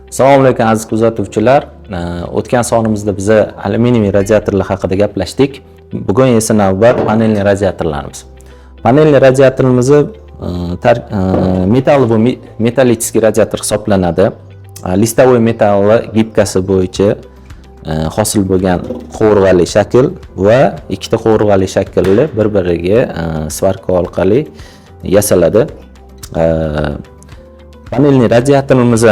Assalomu alaykum aziz kuzatuvchilar. O'tgan sonimizda biz alyuminiy radiatorlar haqida gaplashdik. Bugun esa navbat panelli radiatorlarimiz. Panelli radiatorimiz metal va metallический radiator hisoblanadi. Listavoy metall gibkasi bo'yicha hosil bo'lgan qovurg'ali shakl va ikkita qovurg'ali shaklli bir-biriga svarka orqali yasaladi. Panelli radiatorimiz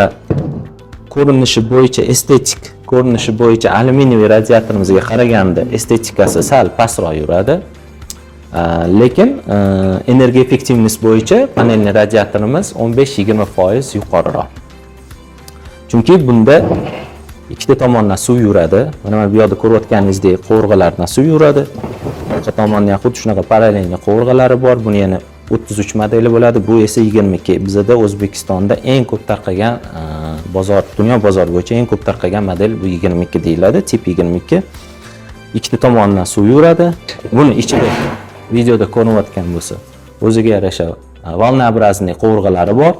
ko'rinishi bo'yicha estetik ko'rinishi bo'yicha alyuminiy radiatorimizga qaraganda estetikasi sal pastroq yuradi. Lekin energiya effektivность bo'yicha panelli radiatorimiz 15-20% yuqoriroq. Chunki bunda ikkita tomondan suv yuradi. Mana bu yerda ko'rayotganingizdek qovurg'alardan suv yuradi. Orqa tomondan xuddi shunaqa parallelni qovurg'alari bor. Buni yana 33 modeli bo'ladi. Bu esa 22. Bizda O'zbekistonda eng ko'p tarqagan bozor, dunyo bozori bo'yicha eng ko'p tarqagan model bu 22 deyiladi, tip 22. Ikkita tomondan suv yuradi. Buni ichida videoda ko'rinayotgan bo'lsa, o'ziga yarasha volnoобразный qovurg'alari bor.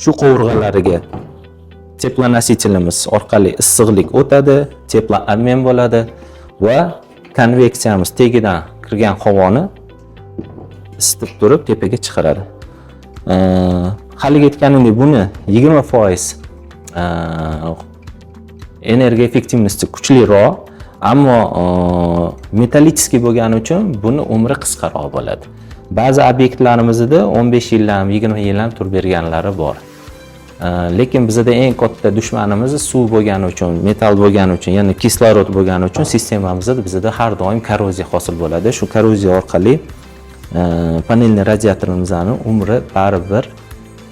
Shu qovurg'alariga teplonосителimiz orqali issiqlik o'tadi, teploobmen bo'ladi va konveksiyamiz tegidan kirgan havoni isitib turib tepaga chiqaradi. Hali aytganimdek buni 20% energiya effektivnosti kuchliroq, ammo metallический bo'lgani uchun buni umri qisqaroq bo'ladi. Ba'zi obyektlarimizda 15 yil ham 20 yil ham turib berganlari bor. Lekin bizda eng katta dushmanimiz suv bo'lgani uchun, metall bo'lgani uchun, ya'ni kislorod bo'lgani uchun sistemamizda bizda har doim korroziya hosil bo'ladi. Shu korroziya orqali panelli radiatorimizning umri baribir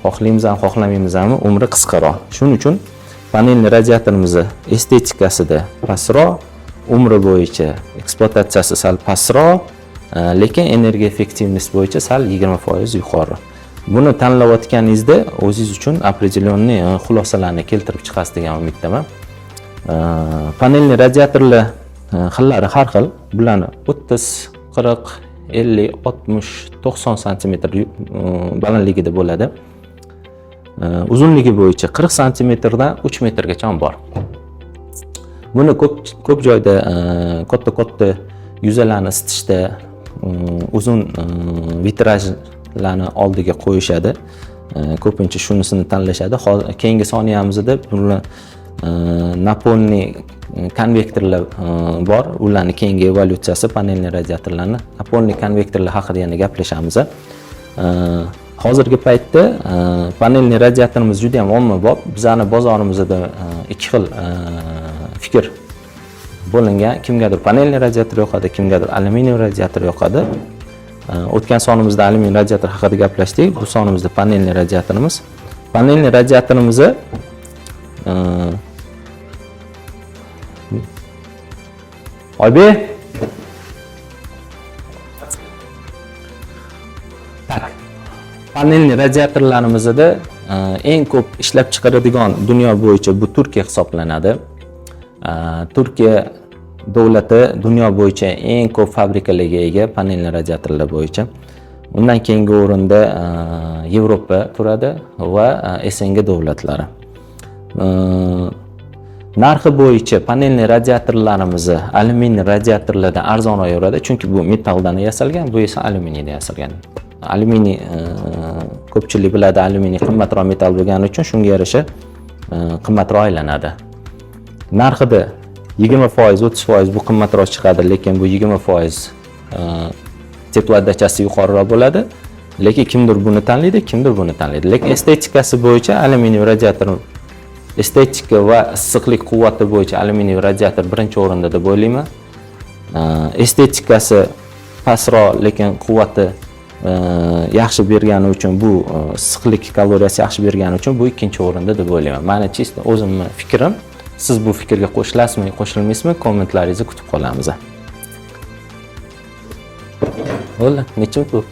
xohlaymiz ham xohlamaymiz ham umri qisqaroq. Shuning uchun panelli radiatorimiz estetikasida pastroq, umri bo'yicha ekspluatatsiyasi sal pastroq, lekin energiya effektivность bo'yicha sal 20% yuqori. Buni tanlayotganingizda o'zingiz uchun определенный xulosalarni keltirib chiqasiz degan umiddaman. Panelli radiatorlar xillari har xil. Bularni 30, 40, 50, 60, 90 cm balandligida bo'ladi. Uzunligi bo'yicha 40 cm dan 3 metrgacha bor. Buni ko'p joyda katta yuzalarni isitishda uzun vitrajlarni oldiga qo'yishadi. Ko'pincha shunisini tanlashadi. Keyingi soniyamizda buni napolniy konvektorlar bor. Ularning keyingi evolyutsiyasi panelli radiatorlarni napolniy konvektorlar haqida yana gaplashamiz. Hozirgi paytda panelli radiatorimiz juda ham ommabop. Bizning bozorimizda ikki xil fikr bo'lingan. Kimgadir panelli radiator yoqadi, kimgadir alyuminiy radiator yoqadi. O'tgan sonimizda alyuminiy radiator haqida gaplashdik. Bu sonimizda panelli radiatorimiz. Panelli radiatorimiz Oybek panelli radiatorlarimizda eng ko'p ishlab chiqaradigan dunyo bo'yicha bu Turkiya hisoblanadi. Turkiya davlati dunyo bo'yicha eng ko'p fabrikalarga ega panelli radiatorlar bo'yicha. Undan keyingi o'rinda Yevropa turadi va SNG davlatlari. Narxi bo'yicha panelli radiatorlarimiz alyuminiy radiatorlardan arzonroq yuradi, chunki bu metalldan yasalgan, bu esa alyuminiydan yasalgan. Alyuminiy ko'pchilik biladi, alyuminiy qimmatroq metall bo'lgani uchun shunga yarasha qimmatroq aylanadi. Narxida 20%, 30% bu qimmatroq chiqadi, lekin bu 20% teplootdachasi yuqoriroq bo'ladi. Lekin kimdir buni tanlaydi, kimdir buni tanlaydi. Lekin estetikasi bo'yicha alyuminiy radiator, estetika va issiqlik quvvati bo'yicha alyuminiy radiator birinchi o'rinda deb o'ylayman. Estetikasi pastroq, lekin quvvati yaxshi bergani uchun, bu issiqlik kaloriyasi yaxshi bergani uchun bu ikkinchi o'rinda deb o'ylayman. Meni chista o'zimning fikrim. Siz bu fikrga qo'shilasizmi, qo'shilmaysizmi? Kommentlaringizni kutib qolamiz. Bo'ldi, nechun ko'p